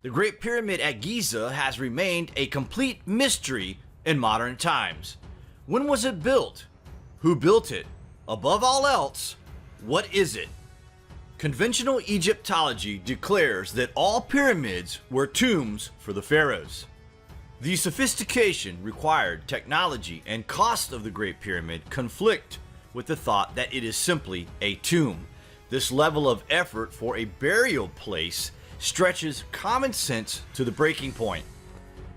The Great Pyramid at Giza has remained a complete mystery in modern times. When was it built? Who built it? Above all else, what is it? Conventional Egyptology declares that all pyramids were tombs for the pharaohs. The sophistication, required technology, and cost of the Great Pyramid conflict with the thought that it is simply a tomb. This level of effort for a burial place stretches common sense to the breaking point.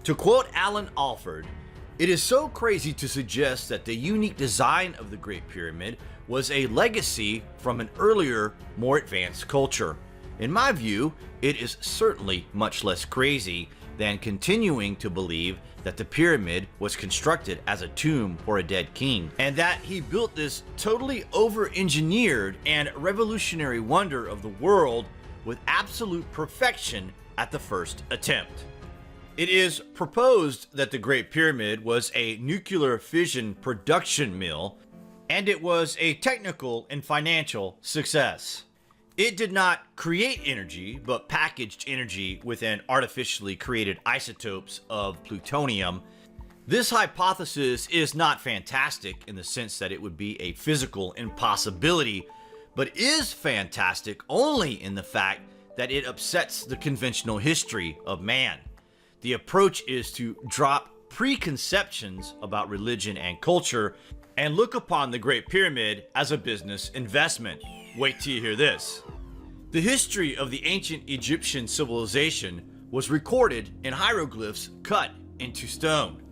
To quote Alan Alford, "It is so crazy to suggest that the unique design of the Great Pyramid was a legacy from an earlier, more advanced culture. In my view, it is certainly much less crazy than continuing to believe that the pyramid was constructed as a tomb for a dead king, and that he built this totally over-engineered and revolutionary wonder of the world with absolute perfection at the first attempt." It is proposed that the Great Pyramid was a nuclear fission production mill, and it was a technical and financial success. It did not create energy, but packaged energy within artificially created isotopes of plutonium. This hypothesis is not fantastic in the sense that it would be a physical impossibility, but is fantastic only in the fact that it upsets the conventional history of man. The approach is to drop preconceptions about religion and culture and look upon the Great Pyramid as a business investment. Wait till you hear this. The history of the ancient Egyptian civilization was recorded in hieroglyphs cut into stone.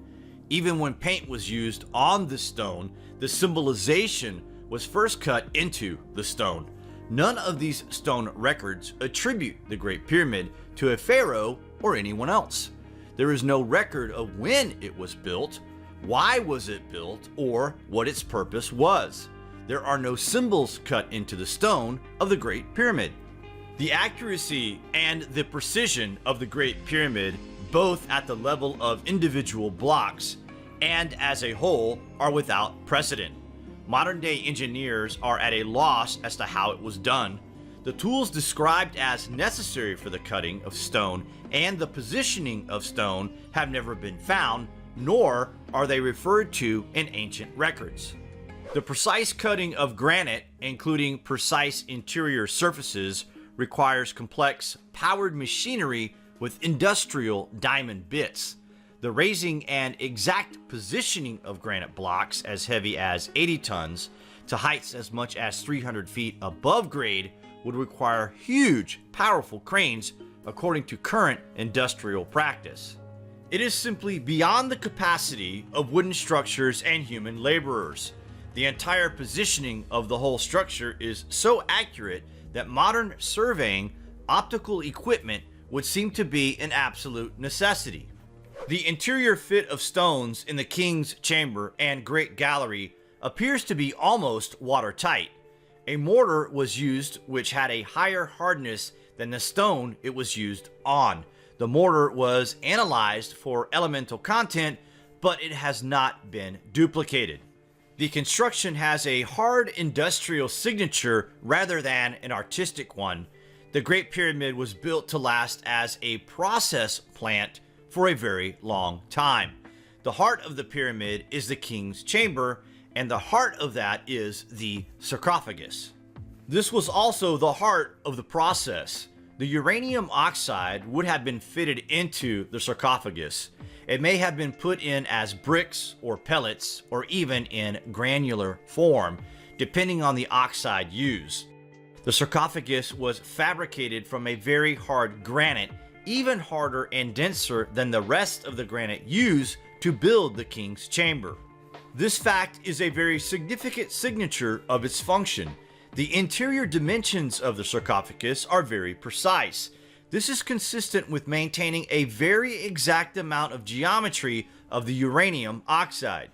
Even when paint was used on the stone, the symbolization was first cut into the stone. None of these stone records attribute the Great Pyramid to a pharaoh or anyone else. There is no record of when it was built, why was it built, or what its purpose was. There are no symbols cut into the stone of the Great Pyramid. The accuracy and the precision of the Great Pyramid, both at the level of individual blocks and as a whole, are without precedent. Modern-day engineers are at a loss as to how it was done. The tools described as necessary for the cutting of stone and the positioning of stone have never been found, nor are they referred to in ancient records. The precise cutting of granite, including precise interior surfaces, requires complex, powered machinery with industrial diamond bits. The raising and exact positioning of granite blocks as heavy as 80 tons to heights as much as 300 feet above grade would require huge, powerful cranes according to current industrial practice. It is simply beyond the capacity of wooden structures and human laborers. The entire positioning of the whole structure is so accurate that modern surveying optical equipment would seem to be an absolute necessity. The interior fit of stones in the King's Chamber and Great Gallery appears to be almost watertight. A mortar was used which had a higher hardness than the stone it was used on. The mortar was analyzed for elemental content, but it has not been duplicated. The construction has a hard industrial signature rather than an artistic one. The Great Pyramid was built to last as a process plant for a very long time. The heart of the pyramid is the King's Chamber, and the heart of that is the sarcophagus. This was also the heart of the process. The uranium oxide would have been fitted into the sarcophagus. It may have been put in as bricks or pellets or even in granular form, depending on the oxide used. The sarcophagus was fabricated from a very hard granite, even harder and denser than the rest of the granite used to build the King's Chamber. This fact is a very significant signature of its function. The interior dimensions of the sarcophagus are very precise. This is consistent with maintaining a very exact amount of geometry of the uranium oxide.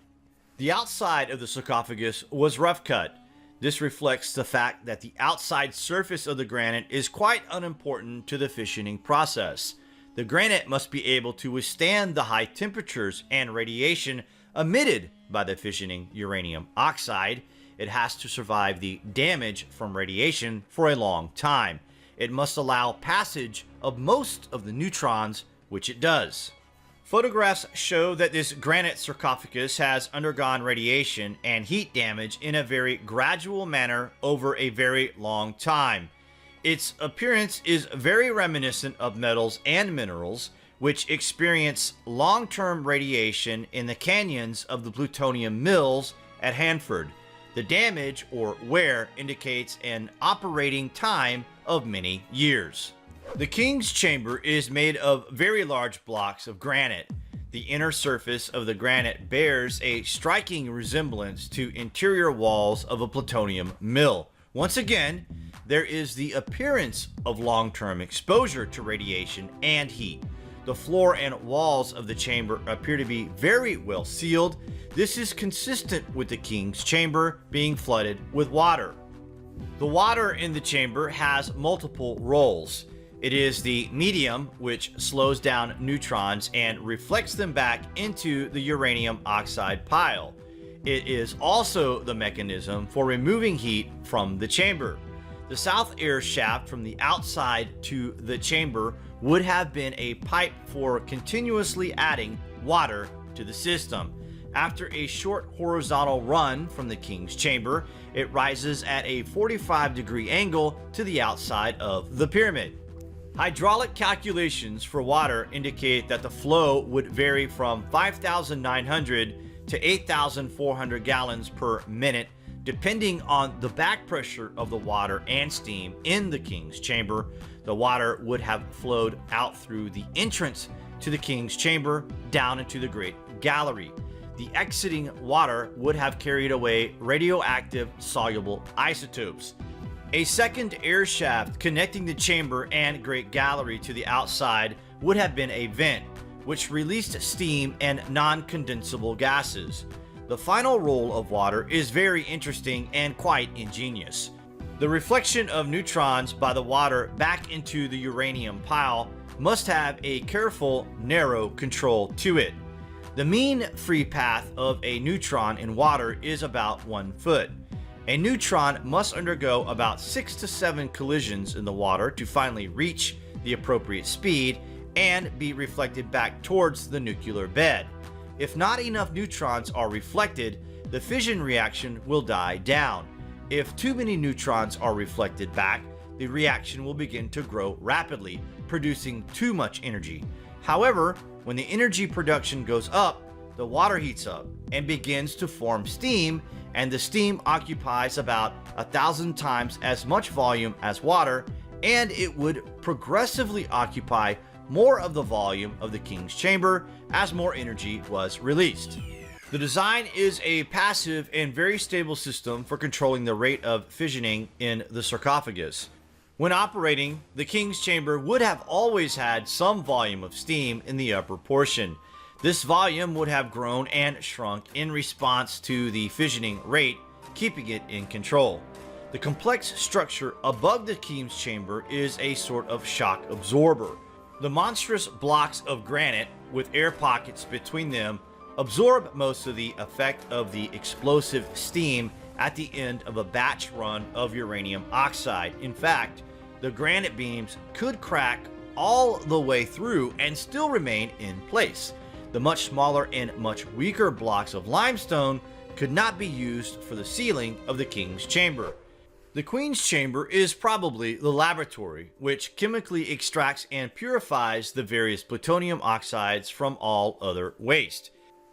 The outside of the sarcophagus was rough cut. This reflects the fact that the outside surface of the granite is quite unimportant to the fissioning process. The granite must be able to withstand the high temperatures and radiation emitted by the fissioning uranium oxide. It has to survive the damage from radiation for a long time. it must allow passage of most of the neutrons, which it does. Photographs show that this granite sarcophagus has undergone radiation and heat damage in a very gradual manner over a very long time. Its appearance is very reminiscent of metals and minerals, which experience long-term radiation in the canyons of the plutonium mills at Hanford. The damage or wear indicates an operating time of many years. The King's Chamber is made of very large blocks of granite. The inner surface of the granite bears a striking resemblance to interior walls of a plutonium mill. Once again, there is the appearance of long-term exposure to radiation and heat. The floor and walls of the chamber appear to be very well sealed. This is consistent with the King's Chamber being flooded with water. The water in the chamber has multiple roles. It is the medium, which slows down neutrons and reflects them back into the uranium oxide pile. It is also the mechanism for removing heat from the chamber. The south air shaft from the outside to the chamber would have been a pipe for continuously adding water to the system. After a short horizontal run from the King's Chamber, it rises at a 45-degree angle to the outside of the pyramid. Hydraulic calculations for water indicate that the flow would vary from 5,900 to 8,400 gallons per minute, depending on the back pressure of the water and steam in the King's Chamber. The water would have flowed out through the entrance to the King's Chamber down into the Great Gallery. The exiting water would have carried away radioactive soluble isotopes. A second air shaft connecting the chamber and Great Gallery to the outside would have been a vent, which released steam and non-condensable gases. The final role of water is very interesting and quite ingenious. The reflection of neutrons by the water back into the uranium pile must have a careful, narrow control to it. The mean free path of a neutron in water is about 1 foot. A neutron must undergo about 6 to 7 collisions in the water to finally reach the appropriate speed and be reflected back towards the nuclear bed. If not enough neutrons are reflected, the fission reaction will die down. If too many neutrons are reflected back, the reaction will begin to grow rapidly, producing too much energy. However, when the energy production goes up, the water heats up and begins to form steam, and the steam occupies about 1,000 times as much volume as water, and it would progressively occupy more of the volume of the King's Chamber as more energy was released. The design is a passive and very stable system for controlling the rate of fissioning in the sarcophagus. When operating, the King's Chamber would have always had some volume of steam in the upper portion. This volume would have grown and shrunk in response to the fissioning rate, keeping it in control. The complex structure above the King's Chamber is a sort of shock absorber. The monstrous blocks of granite, with air pockets between them, absorb most of the effect of the explosive steam at the end of a batch run of uranium oxide. In fact, the granite beams could crack all the way through and still remain in place. The much smaller and much weaker blocks of limestone could not be used for the sealing of the King's Chamber. The Queen's Chamber is probably the laboratory which chemically extracts and purifies the various plutonium oxides from all other waste.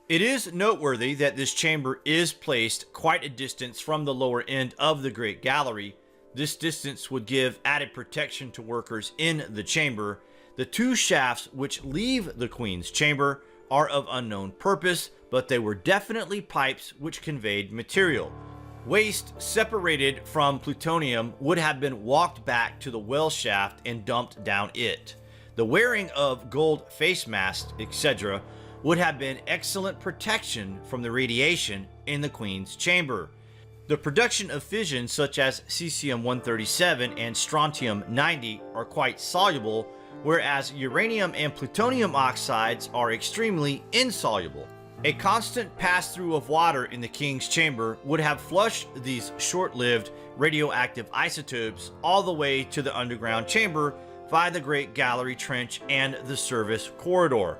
It is noteworthy that this chamber is placed quite a distance from the lower end of the Great Gallery. This distance would give added protection to workers in the chamber. The two shafts which leave the Queen's Chamber are of unknown purpose, but they were definitely pipes which conveyed material. Waste separated from plutonium would have been walked back to the well shaft and dumped down it. The wearing of gold face masks, etc., would have been excellent protection from the radiation in the Queen's Chamber. The production of fission such as cesium-137 and strontium-90 are quite soluble, whereas uranium and plutonium oxides are extremely insoluble. A constant pass-through of water in the king's chamber would have flushed these short-lived radioactive isotopes all the way to the underground chamber via the Great Gallery Trench and the service corridor.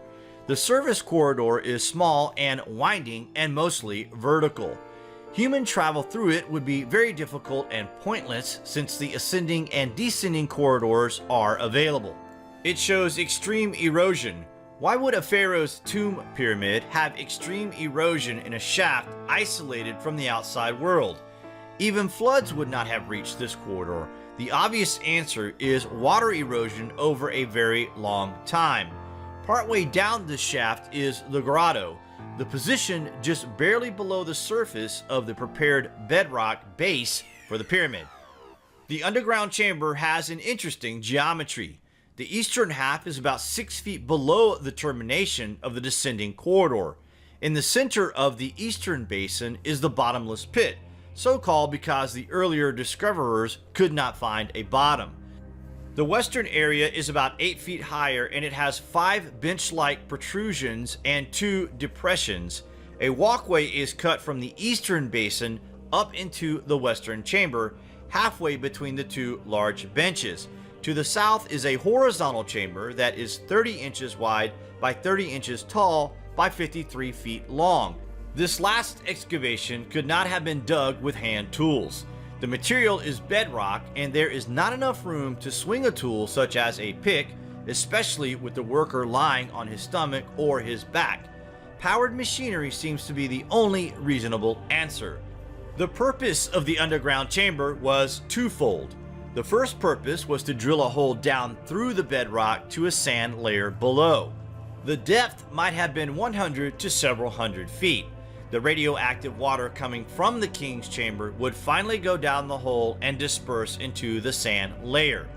The service corridor is small and winding and mostly vertical. Human travel through it would be very difficult and pointless since the ascending and descending corridors are available. It shows extreme erosion. Why would a pharaoh's tomb pyramid have extreme erosion in a shaft isolated from the outside world? Even floods would not have reached this corridor. The obvious answer is water erosion over a very long time. Partway down the shaft is the grotto, the position just barely below the surface of the prepared bedrock base for the pyramid. The underground chamber has an interesting geometry. The eastern half is about 6 feet below the termination of the descending corridor. In the center of the eastern basin is the bottomless pit, so called because the earlier discoverers could not find a bottom. The western area is about 8 feet higher and it has 5 bench-like protrusions and 2 depressions. A walkway is cut from the eastern basin up into the western chamber, halfway between the 2 large benches. To the south is a horizontal chamber that is 30 inches wide by 30 inches tall by 53 feet long. This last excavation could not have been dug with hand tools. The material is bedrock and there is not enough room to swing a tool such as a pick, especially with the worker lying on his stomach or his back. Powered machinery seems to be the only reasonable answer. The purpose of the underground chamber was twofold. The first purpose was to drill a hole down through the bedrock to a sand layer below. The depth might have been 100 to several hundred feet. The radioactive water coming from the king's chamber would finally go down the hole and disperse into the sand layer.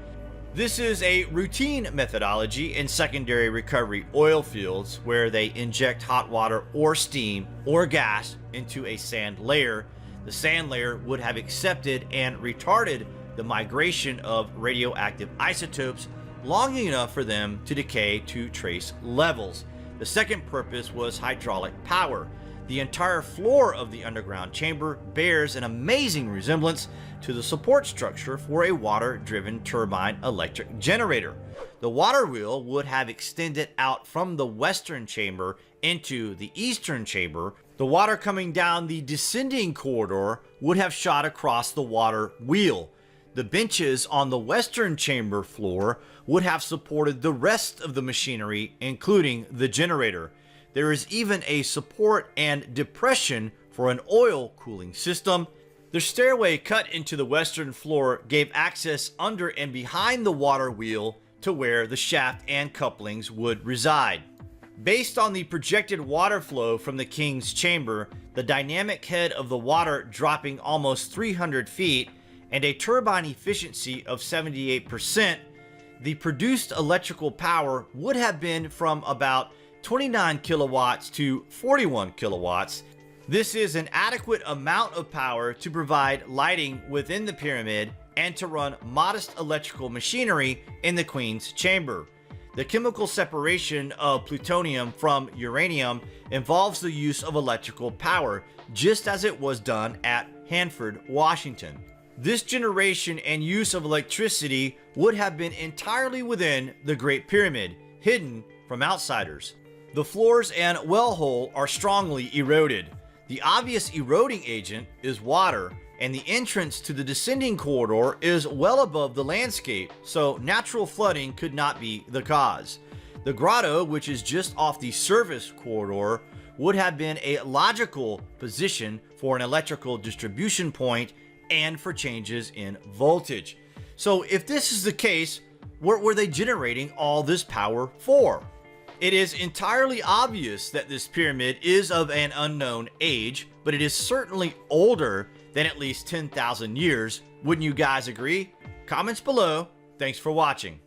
This is a routine methodology in secondary recovery oil fields where they inject hot water or steam or gas into a sand layer. The sand layer would have accepted and retarded the migration of radioactive isotopes long enough for them to decay to trace levels. The second purpose was hydraulic power. The entire floor of the underground chamber bears an amazing resemblance to the support structure for a water-driven turbine electric generator. The water wheel would have extended out from the western chamber into the eastern chamber. The water coming down the descending corridor would have shot across the water wheel. The benches on the western chamber floor would have supported the rest of the machinery, including the generator. There is even a support and depression for an oil cooling system. The stairway cut into the western floor gave access under and behind the water wheel to where the shaft and couplings would reside. Based on the projected water flow from the king's chamber, the dynamic head of the water dropping almost 300 feet, and a turbine efficiency of 78%, the produced electrical power would have been from about 29 kilowatts to 41 kilowatts. This is an adequate amount of power to provide lighting within the pyramid and to run modest electrical machinery in the queen's chamber. The chemical separation of plutonium from uranium involves the use of electrical power, just as it was done at Hanford, Washington. This generation and use of electricity would have been entirely within the Great Pyramid, hidden from outsiders. The floors and well hole are strongly eroded. The obvious eroding agent is water, and the entrance to the descending corridor is well above the landscape, so natural flooding could not be the cause. The grotto, which is just off the service corridor, would have been a logical position for an electrical distribution point and for changes in voltage. So if this is the case, what were they generating all this power for? It is entirely obvious that this pyramid is of an unknown age, but it is certainly older than at least 10,000 years. Wouldn't you guys agree? Comments below. Thanks for watching.